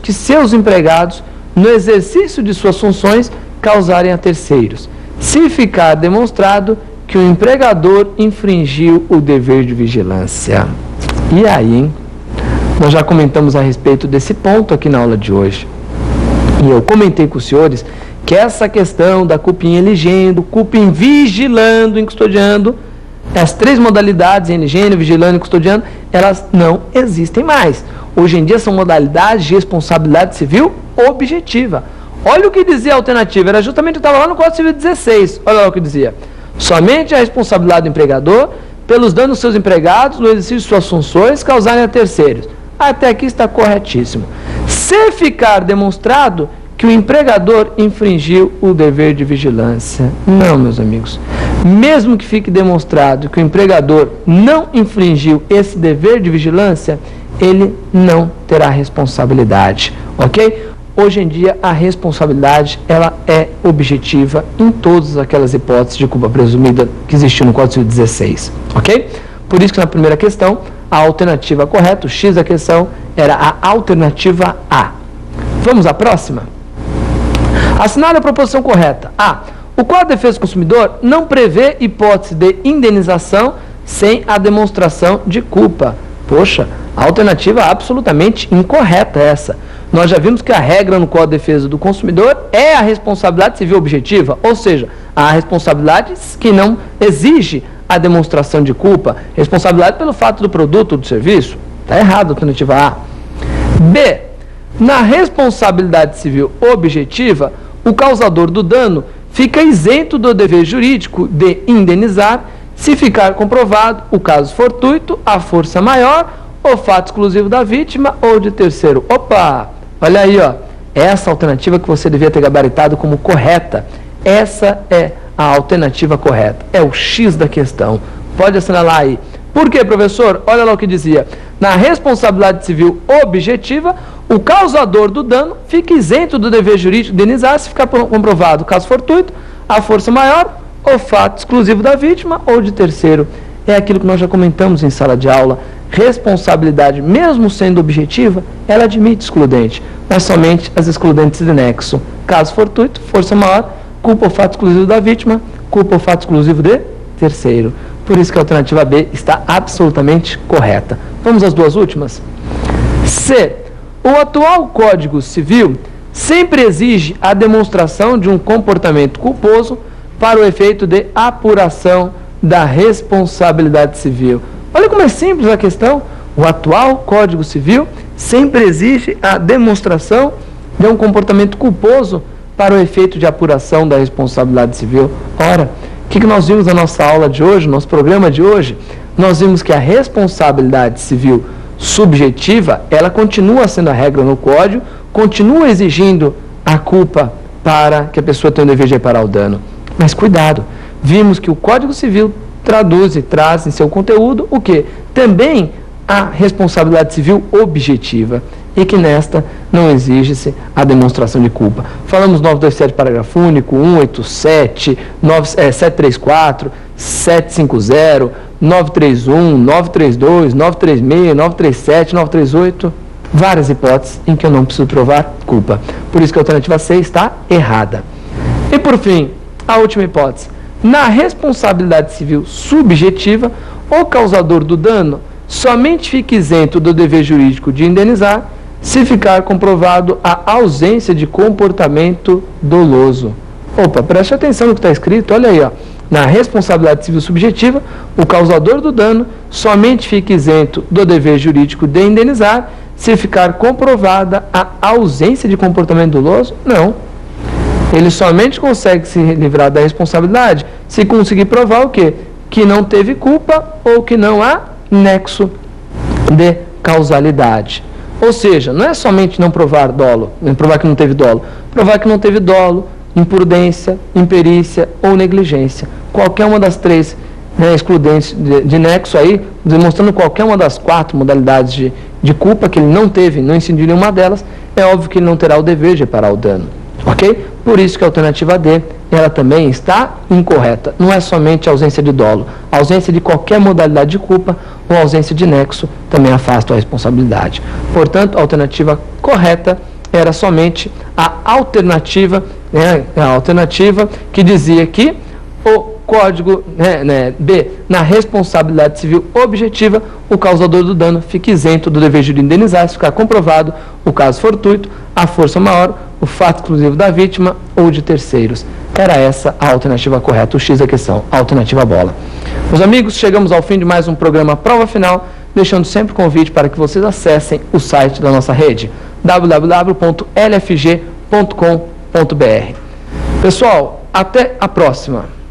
que seus empregados, no exercício de suas funções, causarem a terceiros, se ficar demonstrado que o empregador infringiu o dever de vigilância. E aí, hein? Nós já comentamos a respeito desse ponto aqui na aula de hoje. E eu comentei com os senhores que essa questão da culpa em eligendo, culpa em vigilando, em custodiando, as três modalidades, em eligendo, vigilando e custodiando, elas não existem mais. Hoje em dia são modalidades de responsabilidade civil objetiva. Olha o que dizia a alternativa, era justamente o que estava lá no Código Civil 16. Olha lá o que dizia. Somente a responsabilidade do empregador pelos danos dos seus empregados no exercício de suas funções causarem a terceiros. Até aqui está corretíssimo. Se ficar demonstrado que o empregador infringiu o dever de vigilância. Não, meus amigos. Mesmo que fique demonstrado que o empregador não infringiu esse dever de vigilância, ele não terá responsabilidade, ok? Hoje em dia, a responsabilidade, ela é objetiva em todas aquelas hipóteses de culpa presumida que existiu no Código Civil 16, ok? Por isso que na primeira questão, a alternativa correta, o X da questão, era a alternativa A. Vamos à próxima? Assinale a proposição correta. A. O Código de Defesa do Consumidor não prevê hipótese de indenização sem a demonstração de culpa. Poxa, a alternativa absolutamente incorreta essa. Nós já vimos que a regra no Código de Defesa do Consumidor é a responsabilidade civil objetiva, ou seja, a responsabilidade que não exige a demonstração de culpa, responsabilidade pelo fato do produto ou do serviço. Está errado a alternativa A. B. Na responsabilidade civil objetiva, o causador do dano fica isento do dever jurídico de indenizar se ficar comprovado o caso fortuito, a força maior, o fato exclusivo da vítima ou de terceiro. Opa! Olha aí, ó. Essa alternativa que você devia ter gabaritado como correta. Essa é a alternativa correta. É o X da questão. Pode assinalar aí. Por quê, professor? Olha lá o que dizia. Na responsabilidade civil objetiva, o causador do dano fica isento do dever jurídico de indenizar se ficar comprovado o caso fortuito, a força maior, o fato exclusivo da vítima ou de terceiro. É aquilo que nós já comentamos em sala de aula. Responsabilidade, mesmo sendo objetiva, ela admite excludente, mas somente as excludentes de nexo. Caso fortuito, força maior, culpa ou fato exclusivo da vítima, culpa ou fato exclusivo de terceiro. Por isso que a alternativa B está absolutamente correta. Vamos às duas últimas? C. O atual Código Civil sempre exige a demonstração de um comportamento culposo para o efeito de apuração da responsabilidade civil. Olha como é simples a questão. O atual Código Civil sempre exige a demonstração de um comportamento culposo para o efeito de apuração da responsabilidade civil. Ora, o que nós vimos na nossa aula de hoje, no nosso programa de hoje? Nós vimos que a responsabilidade civil subjetiva, ela continua sendo a regra no Código, continua exigindo a culpa para que a pessoa tenha o dever de reparar o dano. Mas cuidado, vimos que o Código Civil traduz e traz em seu conteúdo o quê? Também a responsabilidade civil objetiva, e que nesta não exige-se a demonstração de culpa. Falamos 927, parágrafo único, 187, 734, 750, 931, 932, 936, 937, 938, várias hipóteses em que eu não preciso provar culpa. Por isso que a alternativa C está errada. E por fim, a última hipótese. Na responsabilidade civil subjetiva, o causador do dano somente fica isento do dever jurídico de indenizar se ficar comprovado a ausência de comportamento doloso. Opa, preste atenção no que está escrito, olha aí, ó. Na responsabilidade civil subjetiva, o causador do dano somente fica isento do dever jurídico de indenizar se ficar comprovada a ausência de comportamento doloso? Não. Ele somente consegue se livrar da responsabilidade se conseguir provar o quê? Que não teve culpa ou que não há nexo de causalidade. Ou seja, não é somente não provar dolo, provar que não teve dolo, provar que não teve dolo, imprudência, imperícia ou negligência. Qualquer uma das três, né, excludentes de nexo aí, demonstrando qualquer uma das quatro modalidades de culpa que ele não teve, não incidiu nenhuma delas, é óbvio que ele não terá o dever de reparar o dano. Ok? Por isso que a alternativa D, ela também está incorreta. Não é somente a ausência de dolo. A ausência de qualquer modalidade de culpa ou ausência de nexo também afasta a responsabilidade. Portanto, a alternativa correta era somente a alternativa, que dizia que o Código B, na responsabilidade civil objetiva, o causador do dano fica isento do dever de indenizar se ficar comprovado o caso fortuito, a força maior, o fato exclusivo da vítima ou de terceiros. Era essa a alternativa correta, o X da questão, a alternativa bola. Meus amigos, chegamos ao fim de mais um programa Prova Final, deixando sempre o convite para que vocês acessem o site da nossa rede, www.lfg.com.br. Pessoal, até a próxima!